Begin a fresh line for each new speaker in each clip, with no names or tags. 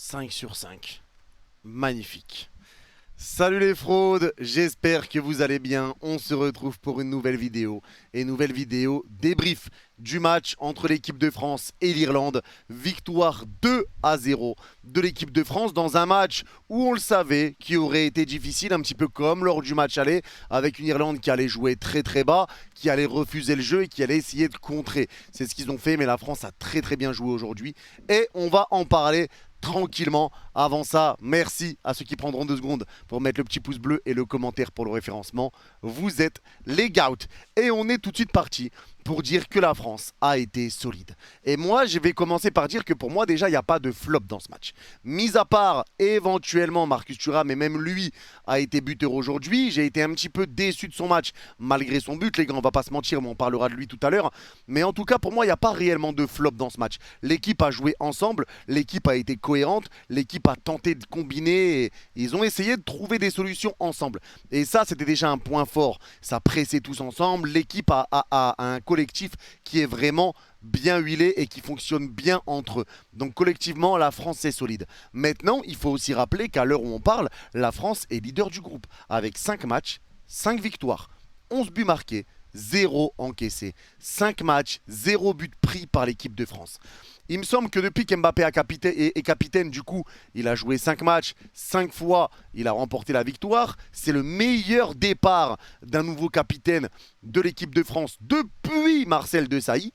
5 sur 5. Magnifique. Salut les fraudes, j'espère que vous allez bien. On se retrouve pour une nouvelle vidéo. Et nouvelle vidéo débrief du match entre l'équipe de France et l'Irlande. Victoire 2-0 de l'équipe de France dans un match où on le savait qui aurait été difficile, un petit peu comme lors du match aller, avec une Irlande qui allait jouer très très bas, qui allait refuser le jeu et qui allait essayer de contrer. C'est ce qu'ils ont fait, mais la France a très très bien joué aujourd'hui. Et on va en parler tranquillement. Avant ça, merci à ceux qui prendront 2 secondes pour mettre le petit pouce bleu et le commentaire pour le référencement. Vous êtes les GOAT. Et on est tout de suite parti pour dire que la France a été solide. Et moi, je vais commencer par dire que pour moi, déjà, il n'y a pas de flop dans ce match. Mis à part éventuellement Marcus Thuram, mais même lui a été buteur aujourd'hui. J'ai été un petit peu déçu de son match, malgré son but. Les gars, on va pas se mentir, mais on parlera de lui tout à l'heure. Mais en tout cas, pour moi, il n'y a pas réellement de flop dans ce match. L'équipe a joué ensemble, l'équipe a été cohérente, l'équipe a tenté de combiner. Et ils ont essayé de trouver des solutions ensemble. Et ça, c'était déjà un point fort. Ça pressait tous ensemble. L'équipe a un collectif qui est vraiment bien huilé et qui fonctionne bien entre eux. Donc collectivement, la France est solide. Maintenant, il faut aussi rappeler qu'à l'heure où on parle, la France est leader du groupe avec 5 matchs, 5 victoires, 11 buts marqués, 0 encaissé. 5 matchs, 0 but pris par l'équipe de France. Il me semble que depuis qu'Mbappé est capitaine, du coup, il a joué 5 matchs, 5 fois, il a remporté la victoire. C'est le meilleur départ d'un nouveau capitaine de l'équipe de France depuis Marcel Desailly.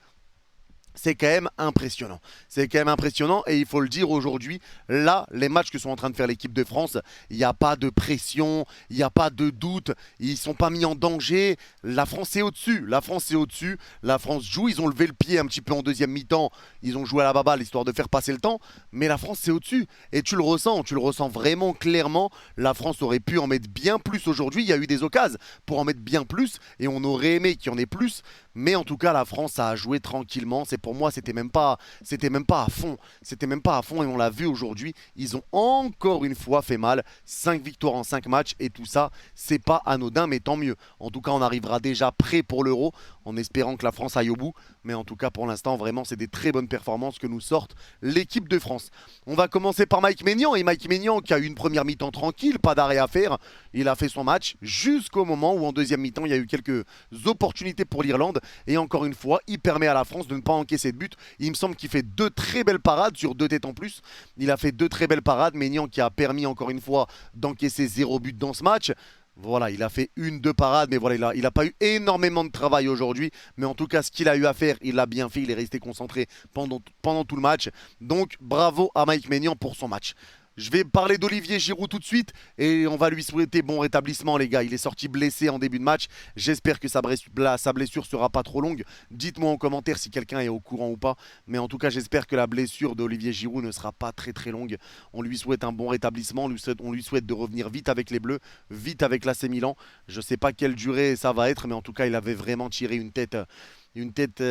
C'est quand même impressionnant. C'est quand même impressionnant et il faut le dire aujourd'hui, là, les matchs que sont en train de faire l'équipe de France, il n'y a pas de pression, il n'y a pas de doute, ils ne sont pas mis en danger. La France est au-dessus, la France est au-dessus, la France joue, ils ont levé le pied un petit peu en deuxième mi-temps, ils ont joué à la baballe histoire de faire passer le temps, mais la France c'est au-dessus et tu le ressens vraiment clairement. La France aurait pu en mettre bien plus aujourd'hui, il y a eu des occasions pour en mettre bien plus et on aurait aimé qu'il y en ait plus. Mais en tout cas, la France a joué tranquillement. C'est pour moi, c'était même pas à fond. C'était même pas à fond et on l'a vu aujourd'hui. Ils ont encore une fois fait mal. 5 victoires en 5 matchs et tout ça, c'est pas anodin, mais tant mieux. En tout cas, on arrivera déjà prêt pour l'Euro en espérant que la France aille au bout. Mais en tout cas, pour l'instant, vraiment, c'est des très bonnes performances que nous sortent l'équipe de France. On va commencer par Mike Maignan. Et Mike Maignan qui a eu une première mi-temps tranquille, pas d'arrêt à faire. Il a fait son match jusqu'au moment où en deuxième mi-temps, il y a eu quelques opportunités pour l'Irlande. Et encore une fois, il permet à la France de ne pas encaisser de but. Il me semble qu'il fait 2 très belles parades sur 2 têtes en plus. Il a fait 2 très belles parades. Maignan qui a permis encore une fois d'encaisser 0 but dans ce match. Voilà, il a fait 1-2 parades, mais voilà, il a pas eu énormément de travail aujourd'hui. Mais en tout cas, ce qu'il a eu à faire, il l'a bien fait. Il est resté concentré pendant tout le match. Donc, bravo à Mike Maignan pour son match. Je vais parler d'Olivier Giroud tout de suite et on va lui souhaiter bon rétablissement les gars. Il est sorti blessé en début de match. J'espère que sa blessure sera pas trop longue. Dites-moi en commentaire si quelqu'un est au courant ou pas. Mais en tout cas, j'espère que la blessure d'Olivier Giroud ne sera pas très très longue. On lui souhaite un bon rétablissement. On lui souhaite de revenir vite avec les Bleus, vite avec l'AC Milan. Je ne sais pas quelle durée ça va être, mais en tout cas, il avait vraiment tiré une tête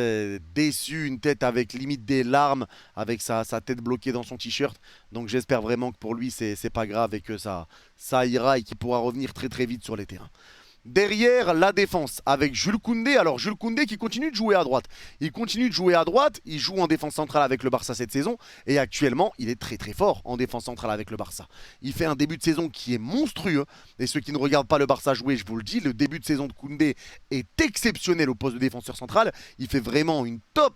déçue, une tête avec limite des larmes, avec sa tête bloquée dans son t-shirt. Donc j'espère vraiment que pour lui, c'est pas grave et que ça ira et qu'il pourra revenir très très vite sur les terrains. Derrière, la défense avec Jules Koundé. Alors Jules Koundé qui continue de jouer à droite. Il continue de jouer à droite. Il joue en défense centrale avec le Barça cette saison. Et actuellement, il est très très fort en défense centrale avec le Barça. Il fait un début de saison qui est monstrueux. Et ceux qui ne regardent pas le Barça jouer, je vous le dis, le début de saison de Koundé est exceptionnel au poste de défenseur central. Il fait vraiment une top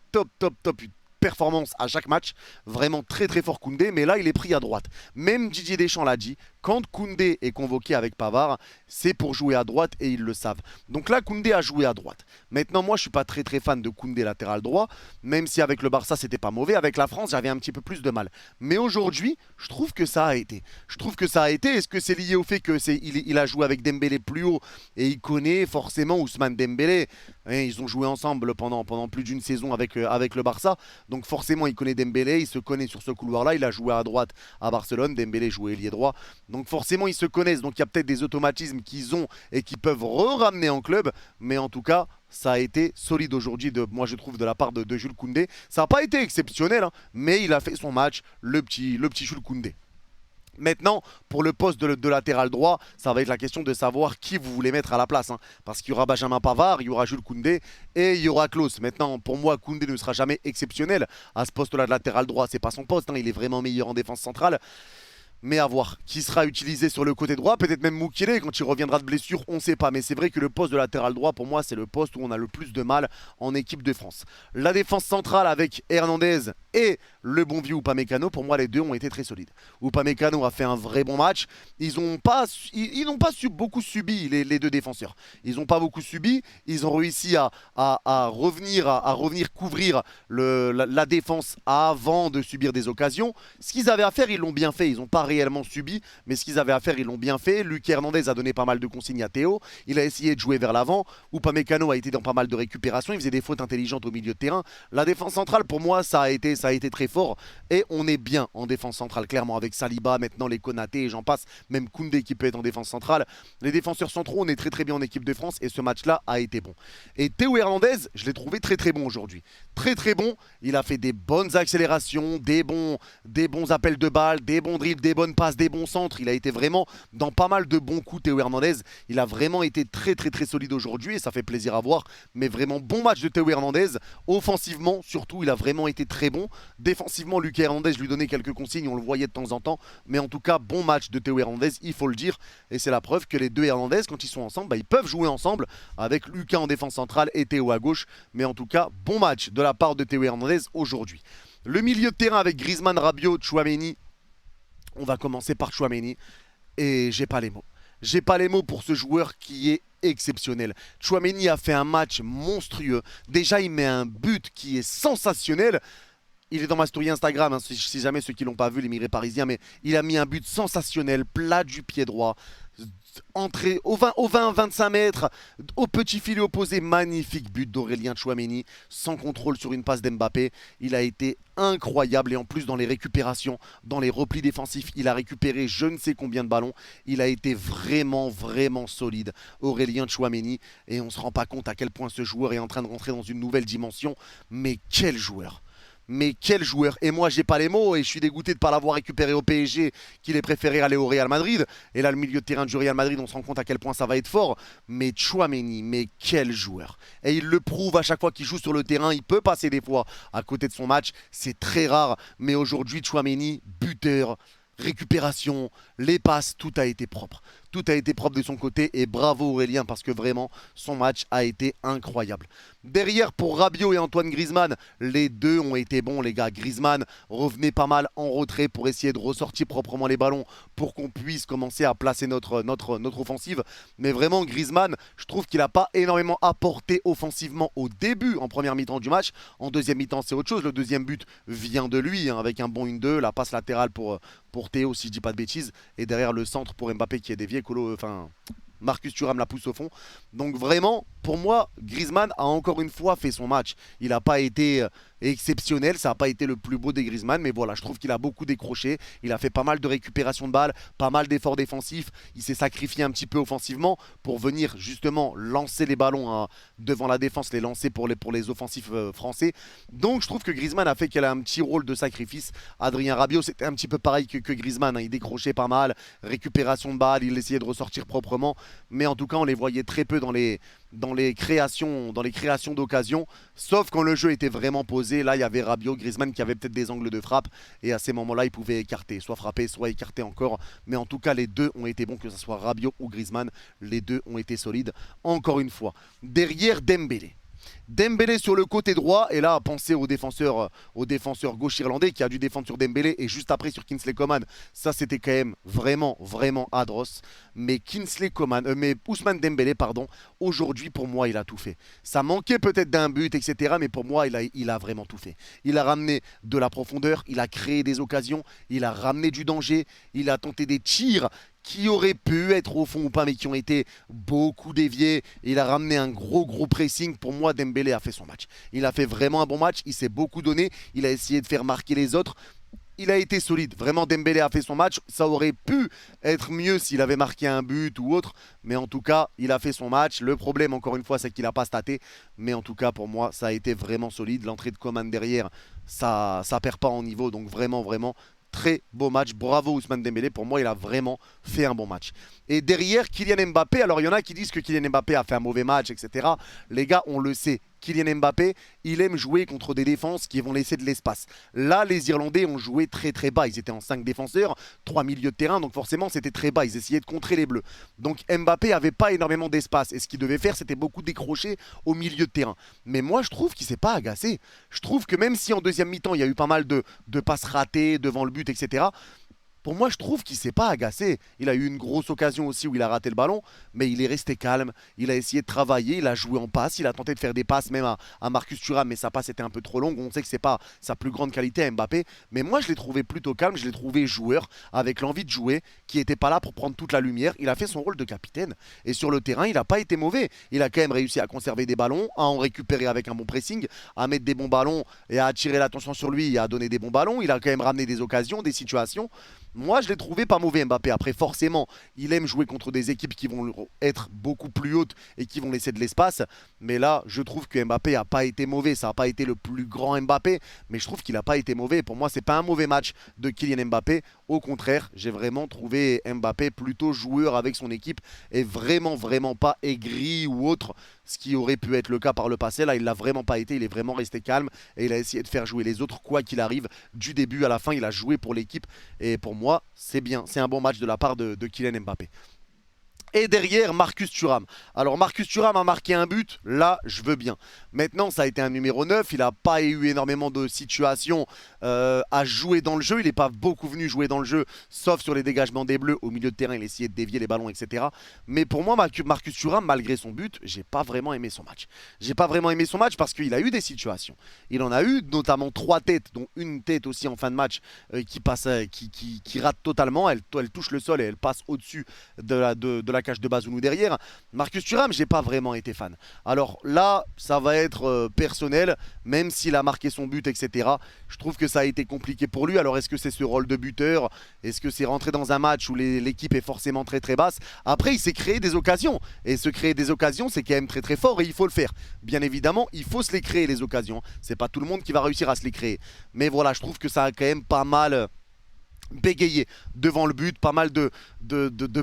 performance à chaque match. Vraiment très très fort Koundé, mais là il est pris à droite. Même Didier Deschamps l'a dit, quand Koundé est convoqué avec Pavard, c'est pour jouer à droite et ils le savent. Donc là Koundé a joué à droite. Maintenant moi je suis pas très très fan de Koundé latéral droit, même si avec le Barça c'était pas mauvais, avec la France j'avais un petit peu plus de mal. Mais aujourd'hui, je trouve que ça a été. Je trouve que ça a été. Est-ce que c'est lié au fait que il a joué avec Dembélé plus haut et il connaît forcément Ousmane Dembélé. Ils ont joué ensemble pendant plus d'une saison avec le Barça. Donc forcément, il connaît Dembélé, il se connaît sur ce couloir-là. Il a joué à droite à Barcelone, Dembélé jouait ailier droit. Donc forcément, ils se connaissent. Donc il y a peut-être des automatismes qu'ils ont et qui peuvent ramener en club. Mais en tout cas, ça a été solide aujourd'hui, moi je trouve, de la part de Jules Koundé. Ça n'a pas été exceptionnel, hein, mais il a fait son match, le petit Jules Koundé. Maintenant, pour le poste de latéral droit, ça va être la question de savoir qui vous voulez mettre à la place. Hein. Parce qu'il y aura Benjamin Pavard, il y aura Jules Koundé et il y aura Klose. Maintenant, pour moi, Koundé ne sera jamais exceptionnel à ce poste-là de latéral droit. C'est pas son poste, hein. Il est vraiment meilleur en défense centrale. Mais à voir. Qui sera utilisé sur le côté droit, peut-être même Mukele quand il reviendra de blessure, on ne sait pas. Mais c'est vrai que le poste de latéral droit, pour moi, c'est le poste où on a le plus de mal en équipe de France. La défense centrale avec Hernandez et le bon vieux Upamecano, pour moi, les deux ont été très solides. Upamecano a fait un vrai bon match. Ils n'ont pas beaucoup subi, les deux défenseurs. Ils n'ont pas beaucoup subi. Ils ont réussi à revenir couvrir la défense avant de subir des occasions. Ce qu'ils avaient à faire, ils l'ont bien fait. Ils n'ont pas réellement subi, mais ce qu'ils avaient à faire, ils l'ont bien fait. Lucas Hernandez a donné pas mal de consignes à Théo. Il a essayé de jouer vers l'avant. Upamecano a été dans pas mal de récupérations. Il faisait des fautes intelligentes au milieu de terrain. La défense centrale, pour moi, ça a été très fort. Et on est bien en défense centrale, clairement, avec Saliba, maintenant les Konaté et j'en passe. Même Koundé qui peut être en défense centrale. Les défenseurs centraux, on est très bien en équipe de France et ce match-là a été bon. Et Théo Hernandez, je l'ai trouvé très bon aujourd'hui. Très bon. Il a fait des bonnes accélérations, des bons appels de balles, des bons dribbles, des bonnes passes, des bons centres. Il a été vraiment dans pas mal de bons coups, Théo Hernandez. Il a vraiment été très solide aujourd'hui et ça fait plaisir à voir. Mais vraiment bon match de Théo Hernandez. Offensivement, surtout, il a vraiment été très bon. Défensivement, Lucas Hernandez, je lui donnais quelques consignes, on le voyait de temps en temps. Mais en tout cas, bon match de Théo Hernandez, il faut le dire. Et c'est la preuve que les deux Hernandez, quand ils sont ensemble, bah, ils peuvent jouer ensemble avec Lucas en défense centrale et Théo à gauche. Mais en tout cas, bon match de la part de Théo Hernandez aujourd'hui. Le milieu de terrain avec Griezmann, Rabiot, Tchouaméni. On va commencer par Tchouaméni. Et j'ai pas les mots. J'ai pas les mots pour ce joueur qui est exceptionnel. Tchouaméni a fait un match monstrueux. Déjà, il met un but qui est sensationnel. Il est dans ma story Instagram, hein, si jamais ceux qui l'ont pas vu, les mirés parisiens, mais il a mis un but sensationnel, plat du pied droit, entrée au 20-25 mètres, au petit filet opposé, magnifique but d'Aurélien Tchouaméni, sans contrôle sur une passe d'Mbappé. Il a été incroyable et en plus dans les récupérations, dans les replis défensifs, il a récupéré je ne sais combien de ballons. Il a été vraiment solide, Aurélien Tchouaméni, et on ne se rend pas compte à quel point ce joueur est en train de rentrer dans une nouvelle dimension. Mais quel joueur! Mais quel joueur! Et moi, j'ai pas les mots et je suis dégoûté de ne pas l'avoir récupéré au PSG, qu'il ait préféré aller au Real Madrid. Et là, le milieu de terrain du Real Madrid, on se rend compte à quel point ça va être fort. Mais Tchouaméni, mais quel joueur! Et il le prouve à chaque fois qu'il joue sur le terrain. Il peut passer des fois à côté de son match. C'est très rare. Mais aujourd'hui, Tchouaméni, buteur, récupération, les passes, tout a été propre. Tout a été propre de son côté et bravo Aurélien parce que vraiment son match a été incroyable. Derrière pour Rabiot et Antoine Griezmann, les deux ont été bons les gars. Griezmann revenait pas mal en retrait pour essayer de ressortir proprement les ballons pour qu'on puisse commencer à placer notre offensive. Mais vraiment Griezmann, je trouve qu'il n'a pas énormément apporté offensivement au début en première mi-temps du match. En deuxième mi-temps c'est autre chose. Le deuxième but vient de lui hein, avec un bon 1-2, la passe latérale pour Théo si je dis pas de bêtises. Et derrière le centre pour Mbappé qui est dévié. Marcus Thuram la pousse au fond. Donc vraiment, pour moi, Griezmann a encore une fois fait son match. Il n'a pas été exceptionnel, ça n'a pas été le plus beau des Griezmann, mais voilà, je trouve qu'il a beaucoup décroché. Il a fait pas mal de récupération de balles, pas mal d'efforts défensifs. Il s'est sacrifié un petit peu offensivement pour venir justement lancer les ballons hein, devant la défense, les lancer pour les offensifs français. Donc je trouve que Griezmann a fait qu'elle a un petit rôle de sacrifice. Adrien Rabiot, c'était un petit peu pareil que Griezmann. Hein. Il décrochait pas mal, récupération de balles, il essayait de ressortir proprement. Mais en tout cas, on les voyait très peu dans les créations d'occasion, sauf quand le jeu était vraiment posé. Là, il y avait Rabiot, Griezmann qui avait peut-être des angles de frappe et à ces moments-là, ils pouvaient écarter, soit frapper, soit écarter encore. Mais en tout cas, les deux ont été bons, que ce soit Rabiot ou Griezmann, les deux ont été solides. Encore une fois, derrière Dembélé. Dembélé sur le côté droit, et là pensez au défenseur gauche irlandais qui a dû défendre sur Dembélé et juste après sur Kingsley Coman. Ça c'était quand même vraiment atroce. Mais mais Ousmane Dembélé pardon, aujourd'hui pour moi il a tout fait. Ça manquait peut-être d'un but etc. Mais pour moi il a vraiment tout fait. Il a ramené de la profondeur, il a créé des occasions, il a ramené du danger, il a tenté des tirs qui auraient pu être au fond ou pas, mais qui ont été beaucoup déviés. Il a ramené un gros pressing. Pour moi, Dembélé a fait son match. Il a fait vraiment un bon match. Il s'est beaucoup donné. Il a essayé de faire marquer les autres. Il a été solide. Vraiment, Dembélé a fait son match. Ça aurait pu être mieux s'il avait marqué un but ou autre. Mais en tout cas, il a fait son match. Le problème, encore une fois, c'est qu'il n'a pas staté. Mais en tout cas, pour moi, ça a été vraiment solide. L'entrée de Coman derrière, ça perd pas en niveau. Donc vraiment très beau match. Bravo Ousmane Dembélé, pour moi il a vraiment fait un bon match. Et derrière Kylian Mbappé, alors il y en a qui disent que Kylian Mbappé a fait un mauvais match, etc. Les gars, on le sait, Kylian Mbappé, il aime jouer contre des défenses qui vont laisser de l'espace. Là, les Irlandais ont joué très très bas. Ils étaient en 5 défenseurs, 3 milieux de terrain, donc forcément c'était très bas. Ils essayaient de contrer les Bleus. Donc Mbappé n'avait pas énormément d'espace. Et ce qu'il devait faire, c'était beaucoup décrocher au milieu de terrain. Mais moi, je trouve qu'il ne s'est pas agacé. Je trouve que même si en deuxième mi-temps, il y a eu pas mal de passes ratées devant le but, etc., pour moi, je trouve qu'il ne s'est pas agacé. Il a eu une grosse occasion aussi où il a raté le ballon, mais il est resté calme. Il a essayé de travailler, il a joué en passe, il a tenté de faire des passes même à Marcus Thuram, mais sa passe était un peu trop longue. On sait que ce n'est pas sa plus grande qualité à Mbappé, mais moi, je l'ai trouvé plutôt calme, je l'ai trouvé joueur, avec l'envie de jouer, qui n'était pas là pour prendre toute la lumière. Il a fait son rôle de capitaine. Et sur le terrain, il n'a pas été mauvais. Il a quand même réussi à conserver des ballons, à en récupérer avec un bon pressing, à mettre des bons ballons et à attirer l'attention sur lui et à donner des bons ballons. Il a quand même ramené des occasions, des situations. Moi, je l'ai trouvé pas mauvais, Mbappé. Après, forcément, il aime jouer contre des équipes qui vont être beaucoup plus hautes et qui vont laisser de l'espace. Mais là, je trouve que Mbappé n'a pas été mauvais. Ça n'a pas été le plus grand Mbappé, mais je trouve qu'il n'a pas été mauvais. Pour moi, c'est pas un mauvais match de Kylian Mbappé. Au contraire, j'ai vraiment trouvé Mbappé plutôt joueur avec son équipe et vraiment pas aigri ou autre, ce qui aurait pu être le cas par le passé. Là, il l'a vraiment pas été. Il est vraiment resté calme et il a essayé de faire jouer les autres quoi qu'il arrive. Du début à la fin, il a joué pour l'équipe et pour moi, c'est bien. C'est un bon match de la part de Kylian Mbappé. Et derrière, Marcus Thuram. Alors, Marcus Thuram a marqué un but. Là, je veux bien. Maintenant, ça a été un numéro 9. Il n'a pas eu énormément de situations à jouer dans le jeu. Il n'est pas beaucoup venu jouer dans le jeu, sauf sur les dégagements des Bleus. Au milieu de terrain, il essayait de dévier les ballons, etc. Mais pour moi, Marcus Thuram, malgré son but, j'ai pas vraiment aimé son match. J'ai pas vraiment aimé son match parce qu'il a eu des situations. Il en a eu notamment 3 têtes, dont une tête aussi en fin de match qui rate totalement. Elle touche le sol et elle passe au-dessus de la cage de Bazounou derrière. Marcus Thuram, j'ai pas vraiment été fan. Alors là, ça va être personnel, même s'il a marqué son but, etc. Je trouve que ça a été compliqué pour lui. Alors est-ce que c'est ce rôle de buteur? Est-ce que c'est rentrer dans un match où l'équipe est forcément très très basse? Après, il s'est créé des occasions. Et se créer des occasions, c'est quand même très très fort et il faut le faire. Bien évidemment, il faut se les créer, les occasions. C'est pas tout le monde qui va réussir à se les créer. Mais voilà, je trouve que ça a quand même pas mal bégayé devant le but, pas mal de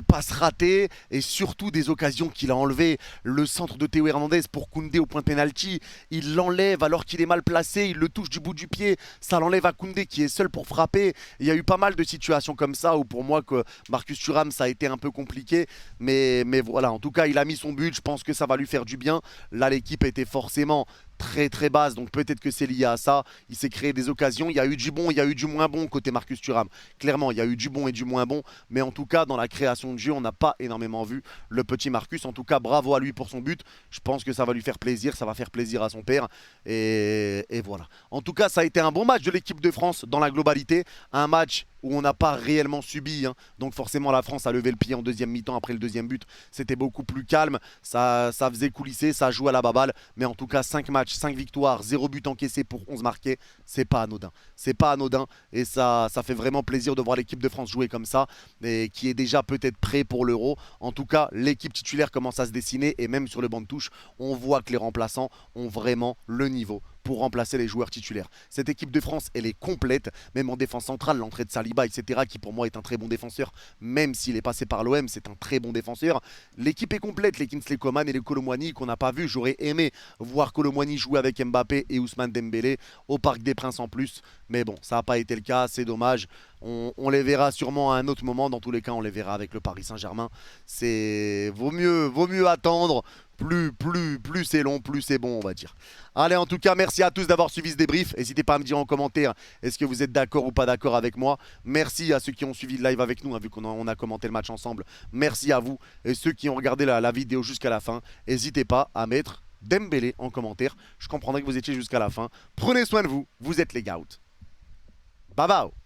passes ratées et surtout des occasions qu'il a enlevées. Le centre de Théo Hernandez pour Koundé au point de pénalty, il l'enlève alors qu'il est mal placé, il le touche du bout du pied, ça l'enlève à Koundé qui est seul pour frapper. Il y a eu pas mal de situations comme ça où pour moi que Marcus Thuram ça a été un peu compliqué, mais voilà, en tout cas il a mis son but, je pense que ça va lui faire du bien. Là l'équipe était forcément très très basse, donc peut-être que c'est lié à ça. Il s'est créé des occasions, il y a eu du bon, il y a eu du moins bon côté Marcus Thuram. Clairement, il y a eu du bon et du moins bon, mais en tout cas, dans la création de jeu, on n'a pas énormément vu le petit Marcus. En tout cas, bravo à lui pour son but. Je pense que ça va lui faire plaisir, ça va faire plaisir à son père. Et voilà. En tout cas, ça a été un bon match de l'équipe de France dans la globalité. Un match où on n'a pas réellement subi, hein. Donc forcément la France a levé le pied en deuxième mi-temps après le deuxième but. C'était beaucoup plus calme, ça faisait coulisser, ça jouait à la baballe. Mais en tout cas 5 matchs, 5 victoires, 0 but encaissé pour 11 marqués, c'est pas anodin. C'est pas anodin et ça fait vraiment plaisir de voir l'équipe de France jouer comme ça et qui est déjà peut-être prêt pour l'Euro. En tout cas l'équipe titulaire commence à se dessiner et même sur le banc de touche, on voit que les remplaçants ont vraiment le niveau pour remplacer les joueurs titulaires. Cette équipe de France, elle est complète, même en défense centrale, l'entrée de Saliba, etc., qui pour moi est un très bon défenseur, même s'il est passé par l'OM, c'est un très bon défenseur. L'équipe est complète, les Kingsley Coman et les Kolo Muani qu'on n'a pas vu. J'aurais aimé voir Kolo Muani jouer avec Mbappé et Ousmane Dembélé au Parc des Princes en plus, mais bon, ça n'a pas été le cas, c'est dommage. On les verra sûrement à un autre moment, dans tous les cas on les verra avec le Paris Saint-Germain. Vaut mieux attendre. Plus c'est long, plus c'est bon, on va dire. Allez, en tout cas, merci à tous d'avoir suivi ce débrief. N'hésitez pas à me dire en commentaire, est-ce que vous êtes d'accord ou pas d'accord avec moi. Merci à ceux qui ont suivi le live avec nous, hein, vu qu'on a commenté le match ensemble. Merci à vous. Et ceux qui ont regardé la vidéo jusqu'à la fin, n'hésitez pas à mettre Dembélé en commentaire. Je comprendrai que vous étiez jusqu'à la fin. Prenez soin de vous, vous êtes les GOAT. Bye bye.